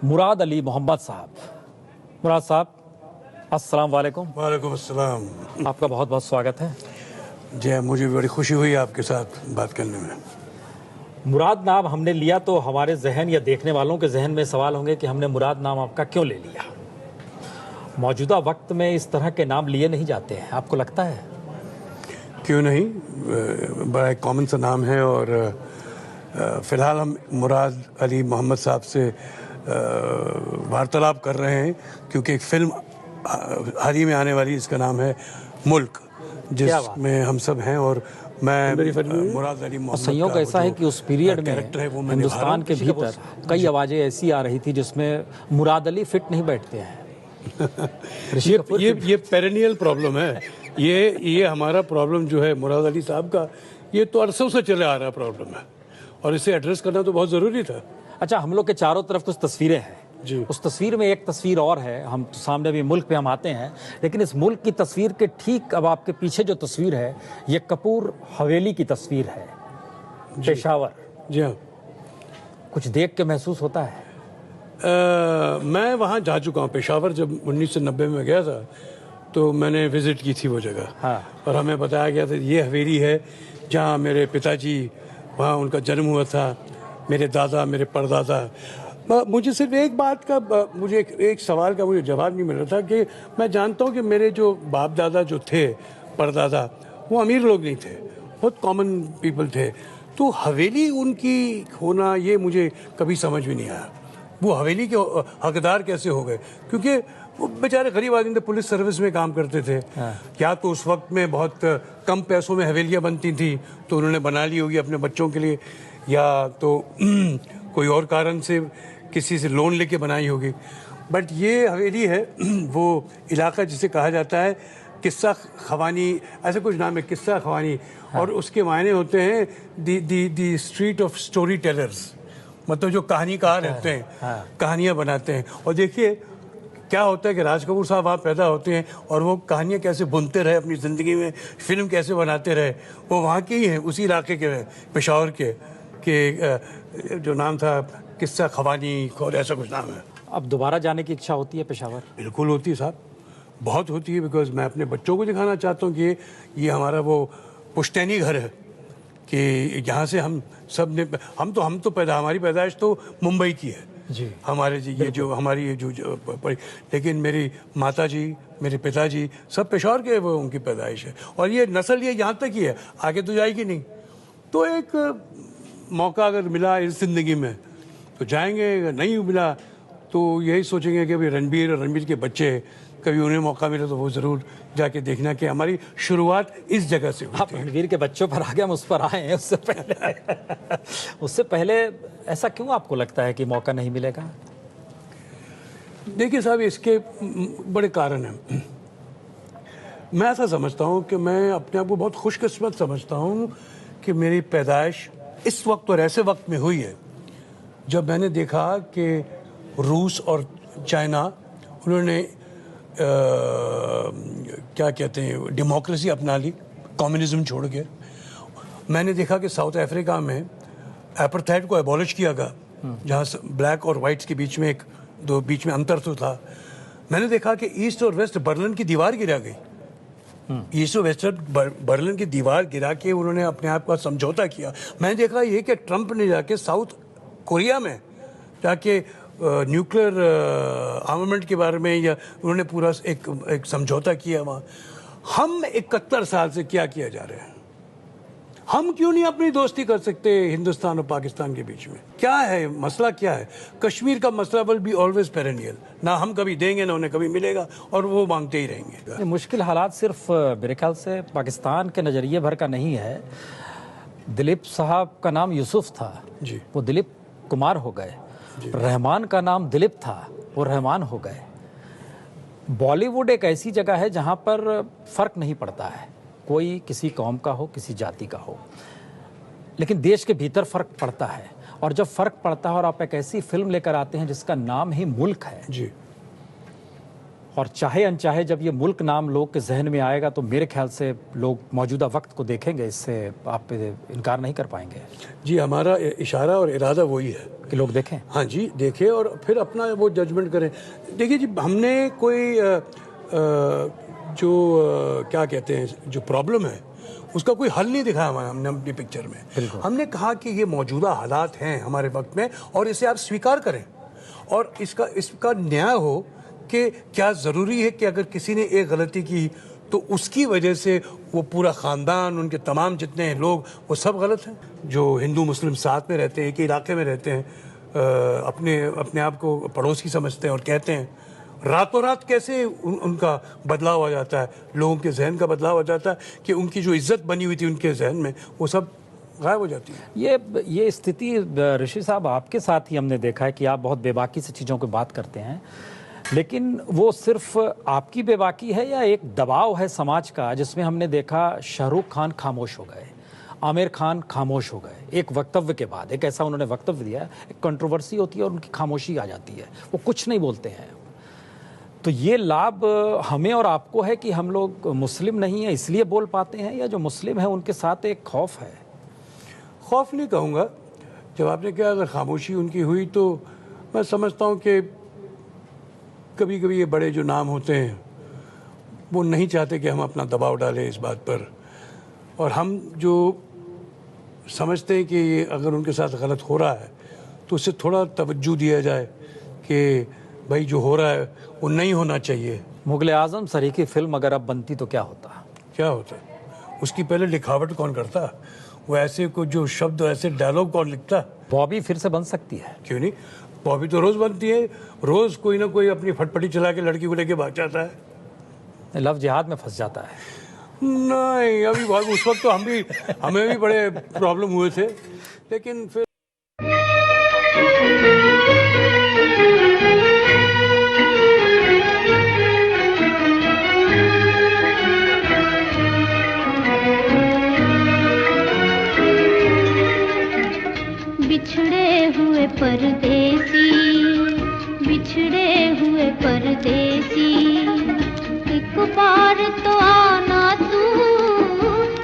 मुराद अली मोहम्मद साहब। मुराद साहब, अस्सलाम वालेकुम। वालेकुम अस्सलाम। आपका बहुत बहुत स्वागत है। जी, मुझे बड़ी खुशी हुई आपके साथ बात करने में। मुराद नाम हमने लिया तो हमारे जहन या देखने वालों के जहन में सवाल होंगे कि हमने मुराद नाम आपका क्यों ले लिया। मौजूदा वक्त में इस तरह के नाम लिए नहीं जाते हैं, आपको लगता है? क्यों नहीं, बड़ा एक कॉमन सा नाम है और फ़िलहाल हम मुराद अली मोहम्मद साहब से वार्तालाप कर रहे हैं क्योंकि एक फ़िल्म हाल ही में आने वाली, इसका नाम है मुल्क, जिसमें हम सब हैं और मैं मुराद अली मोहम्मद। संयोग ऐसा है कि उस पीरियड में हिंदुस्तान के भीतर कई आवाज़ें ऐसी आ रही थी जिसमें मुराद अली फिट नहीं बैठते हैं। ये पेरेनियल प्रॉब्लम है। ये हमारा प्रॉब्लम जो है मुराद अली साहब का, ये तो अरसों से चले आ रहा प्रॉब्लम है और इसे एड्रेस करना तो बहुत ज़रूरी था। अच्छा, हम लोग के चारों तरफ कुछ तस्वीरें हैं जी। उस तस्वीर में एक तस्वीर और है, हम तो सामने भी मुल्क पे हम आते हैं, लेकिन इस मुल्क की तस्वीर के ठीक अब आपके पीछे जो तस्वीर है ये कपूर हवेली की तस्वीर है, पेशावर। जी हाँ। कुछ देख के महसूस होता है? मैं वहाँ जा चुका हूँ पेशावर। जब 1990 में गया था तो मैंने विज़िट की थी वो जगह। हाँ। और हमें बताया गया था ये हवेली है जहाँ मेरे पिताजी, वहाँ उनका जन्म हुआ था, मेरे दादा, मेरे परदादा। मुझे सिर्फ एक बात का, मुझे एक सवाल का मुझे जवाब नहीं मिल रहा था कि मैं जानता हूँ कि मेरे जो बाप दादा जो थे, परदादा, वो अमीर लोग नहीं थे, बहुत कॉमन पीपल थे। तो हवेली उनकी होना, ये मुझे कभी समझ में नहीं आया। वो हवेली के हकदार कैसे हो गए? क्योंकि वो बेचारे गरीब आदमी थे, पुलिस सर्विस में काम करते थे। हाँ। या तो उस वक्त में बहुत कम पैसों में हवेलियाँ बनती थी तो उन्होंने बना ली होगी अपने बच्चों के लिए, या तो कोई और कारण से किसी से लोन लेके बनाई होगी। बट ये हवेली है वो इलाका जिसे कहा जाता है किस्सा खवानी, ऐसा कुछ नाम है, किस्सा खवानी। हाँ। और उसके मायने होते हैं the street of story tellers, मतलब जो कहानीकार रहते हैं। हाँ। कहानियाँ बनाते हैं। और देखिए क्या होता है कि राज कपूर साहब वहाँ पैदा होते हैं और वो कहानियाँ कैसे बुनते रहे अपनी ज़िंदगी में, फिल्म कैसे बनाते रहे। वो वहाँ के ही हैं, उसी इलाके के, पेशावर के जो नाम था किस्सा खवानी, और ऐसा कुछ नाम है। अब दोबारा जाने की इच्छा होती है पेशावर? बिल्कुल होती है साहब, बहुत होती है। बिकॉज मैं अपने बच्चों को दिखाना चाहता हूँ कि ये हमारा वो पुश्तैनी घर है कि यहाँ से हम सब ने, हम तो हमारी पैदाइश तो मुंबई की है जी। हमारे जी, ये जो हमारी ये जो लेकिन मेरी माता जी, मेरे पिताजी सब पेशावर के, वो उनकी पैदाइश है। और ये नस्ल ये यहाँ तक ही है, आगे तो जाएगी नहीं। तो एक मौका अगर मिला इस ज़िंदगी में तो जाएंगे, अगर नहीं मिला तो यही सोचेंगे कि अभी रणबीर और रणबीर के बच्चे, कभी उन्हें मौका मिले तो वो ज़रूर जाके देखना कि हमारी शुरुआत इस जगह से हुई। आप रणबीर के बच्चों पर आ गए, हम उस पर आए हैं। उससे पहले ऐसा क्यों आपको लगता है कि मौका नहीं मिलेगा? देखिए साहब, इसके बड़े कारण हैं। मैं ऐसा समझता हूँ कि मैं अपने आप को बहुत खुशकिस्मत समझता हूँ कि मेरी पैदाइश इस वक्त और ऐसे वक्त में हुई है जब मैंने देखा कि रूस और चाइना, उन्होंने क्या कहते हैं, डेमोक्रेसी अपना ली, कम्युनिज्म छोड़ के। मैंने देखा कि साउथ अफ्रीका में एपार्थाइड को एबॉलिश किया गया, जहाँ ब्लैक और वाइट्स के बीच में बीच में अंतर तो था। मैंने देखा कि ईस्ट और वेस्ट बर्लिन की दीवार गिरा गई। ईस्ट और वेस्ट बर्लिन की दीवार गिरा के उन्होंने अपने आप का समझौता किया। मैंने देखा ये कि ट्रंप ने जाके साउथ कोरिया में जाके न्यूक्लियर आर्मामेंट के बारे में, या उन्होंने पूरा एक समझौता किया वहाँ। हम 71 साल से क्या किया जा रहे हैं? हम क्यों नहीं अपनी दोस्ती कर सकते हिंदुस्तान और पाकिस्तान के बीच में? क्या है मसला, क्या है? कश्मीर का मसला विल बी ऑलवेज पेरेनियल, ना हम कभी देंगे ना उन्हें कभी मिलेगा, और वो मांगते ही रहेंगे। ये मुश्किल हालात सिर्फ मेरे ख्याल से पाकिस्तान के नज़रिए भर का नहीं है। दिलीप साहब का नाम यूसुफ था जी, वो दिलीप कुमार हो गए। रहमान का नाम दिलीप था, वो रहमान हो गए। बॉलीवुड एक ऐसी जगह है जहाँ पर फ़र्क नहीं पड़ता है, कोई किसी कौम का हो, किसी जाति का हो, लेकिन देश के भीतर फ़र्क पड़ता है। और जब फ़र्क पड़ता है और आप एक ऐसी फिल्म लेकर आते हैं जिसका नाम ही मुल्क है जी, और चाहे अनचाहे जब ये मुल्क नाम लोग के जहन में आएगा तो मेरे ख्याल से लोग मौजूदा वक्त को देखेंगे, इससे आप इनकार नहीं कर पाएंगे जी, हमारा इशारा और इरादा वही है कि लोग देखें। हाँ जी, देखें और फिर अपना वो जजमेंट करें। देखिए जी, हमने कोई क्या कहते हैं, जो प्रॉब्लम है उसका कोई हल नहीं दिखाया हमने अपनी पिक्चर में। हमने कहा कि ये मौजूदा हालात हैं हमारे वक्त में और इसे आप स्वीकार करें और इसका न्याय हो कि क्या ज़रूरी है कि अगर किसी ने एक गलती की तो उसकी वजह से वो पूरा ख़ानदान, उनके तमाम जितने लोग, वो सब गलत हैं। जो हिंदू मुस्लिम साथ में रहते हैं, एक इलाके में रहते हैं, अपने आप को पड़ोसी समझते हैं और कहते हैं, रातों रात कैसे उनका बदलाव आ जाता है, लोगों के जहन का बदलाव आ जाता है कि उनकी जो इज्जत बनी हुई थी उनके जहन में, वो सब गायब हो जाती है। ये स्थिति ऋषि साहब आपके साथ ही हमने देखा है कि आप बहुत बेबाकी से चीज़ों की बात करते हैं, लेकिन वो सिर्फ आपकी बेबाकी है या एक दबाव है समाज का, जिसमें हमने देखा शाहरुख खान खामोश हो गए, आमिर खान खामोश हो गए एक वक्तव्य के बाद। एक ऐसा उन्होंने वक्तव्य दिया, एक कंट्रोवर्सी होती है और उनकी खामोशी आ जाती है, वो कुछ नहीं बोलते हैं। तो ये लाभ हमें और आपको है कि हम लोग मुस्लिम नहीं है इसलिए बोल पाते हैं, या जो मुस्लिम है उनके साथ एक खौफ है? खौफ नहीं कहूँगा। जब आपने कहा अगर खामोशी उनकी हुई तो मैं समझता हूँ कि कभी कभी ये बड़े जो नाम होते हैं वो नहीं चाहते कि हम अपना दबाव डालें इस बात पर, और हम जो समझते हैं कि ये अगर उनके साथ गलत हो रहा है तो उससे थोड़ा तवज्जो दिया जाए कि भाई जो हो रहा है वो नहीं होना चाहिए। मुगल आजम सरी की फिल्म अगर अब बनती तो क्या होता? क्या होता? उसकी पहले लिखावट कौन करता? वो ऐसे को जो शब्द, ऐसे डायलॉग कौन लिखता? बॉबी फिर से बन सकती है, क्यों नहीं? बॉबी तो रोज़ बनती है, रोज़ कोई ना कोई अपनी फटफटी चला के लड़की को लेके भाग जाता है, लव जिहाद में फंस जाता है। नहीं, अभी बहुत उस वक्त तो हमें भी बड़े प्रॉब्लम हुए थे, लेकिन फिर बिछड़े हुए परदेसी एक बार तो आना तू,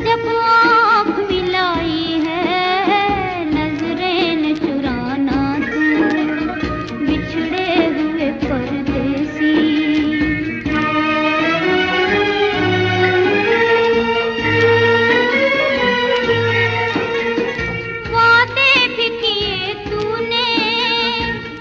जब आँख मिलाई है नजरें न चुराना तू, बिछड़े हुए परदेसी। वादे भी किए तूने,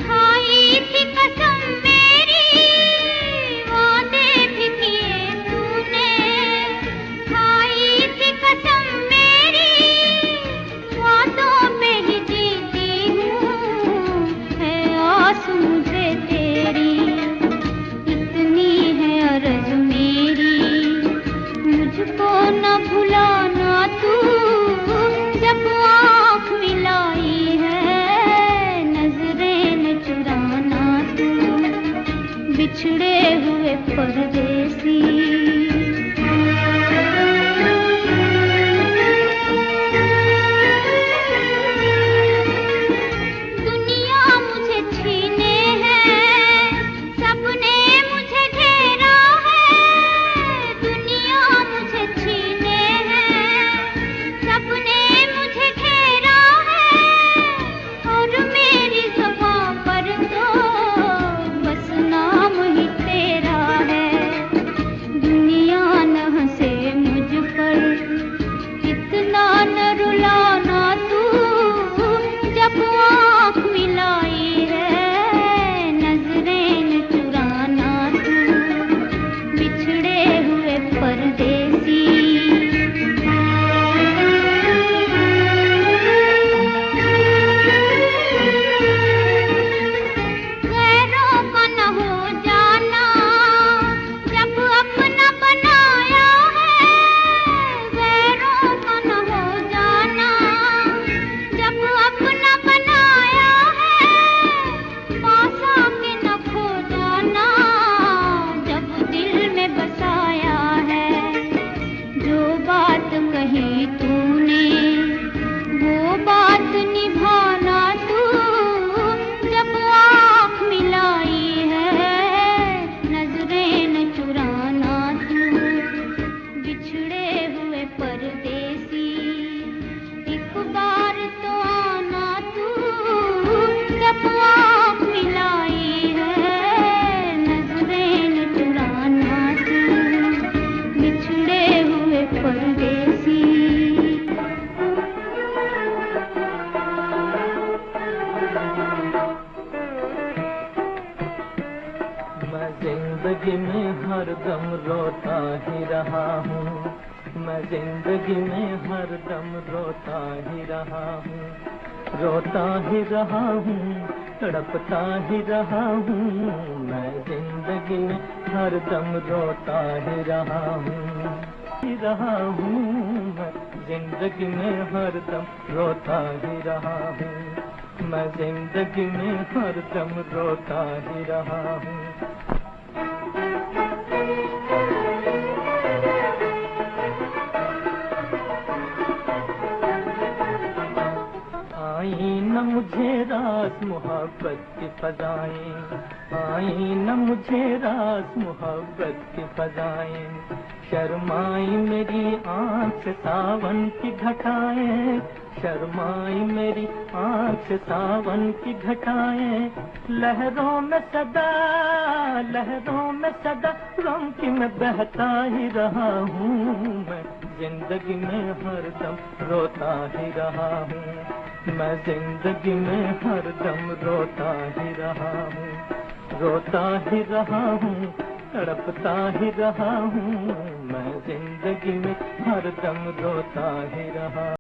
खाई थी कसम मेरी, वादे भी किए तूने, खाई थी कसम मेरी, वादों पे ही जीती हूँ, है आस मुझे तेरी, इतनी है अर्ज मेरी, मुझको न भुलाना तू, जब आँख मिलाई है नजरें न चुराना तू, बिछड़े हुए परदेसी। दुनिया मुझे छीने हैं, सपने मुझे घेरा है, दुनिया मुझे छीने हैं, सपने मुझे घेरा है, और मेरी ज़ुबां पर तो बस नाम ही तेरा है, जिंदगी में हरदम रोता ही रहा हूँ, मैं जिंदगी में हरदम रोता ही रहा हूँ, रोता ही रहा हूँ, तड़पता ही रहा हूँ, मैं जिंदगी में हरदम रोता ही रहा हूँ, मैं जिंदगी में हरदम रोता ही रहा हूँ, मैं जिंदगी में हरदम रोता ही रहा हूँ। आई न मुझे रास मोहब्बत की फजाएं, आई न मुझे रास मोहब्बत की फजाएं, शर्माई मेरी आँख से सावन की घटाएं, शर्माई मेरी आँख से सावन की घटाएं, लहरों में सदा गम की मैं बहता ही रहा हूँ, मैं जिंदगी में हरदम रोता ही रहा हूँ, मैं जिंदगी में हरदम रोता ही रहा हूँ, रोता ही रहा हूँ, तड़पता ही रहा हूँ, मैं जिंदगी में हरदम रोता ही रहा हूँ।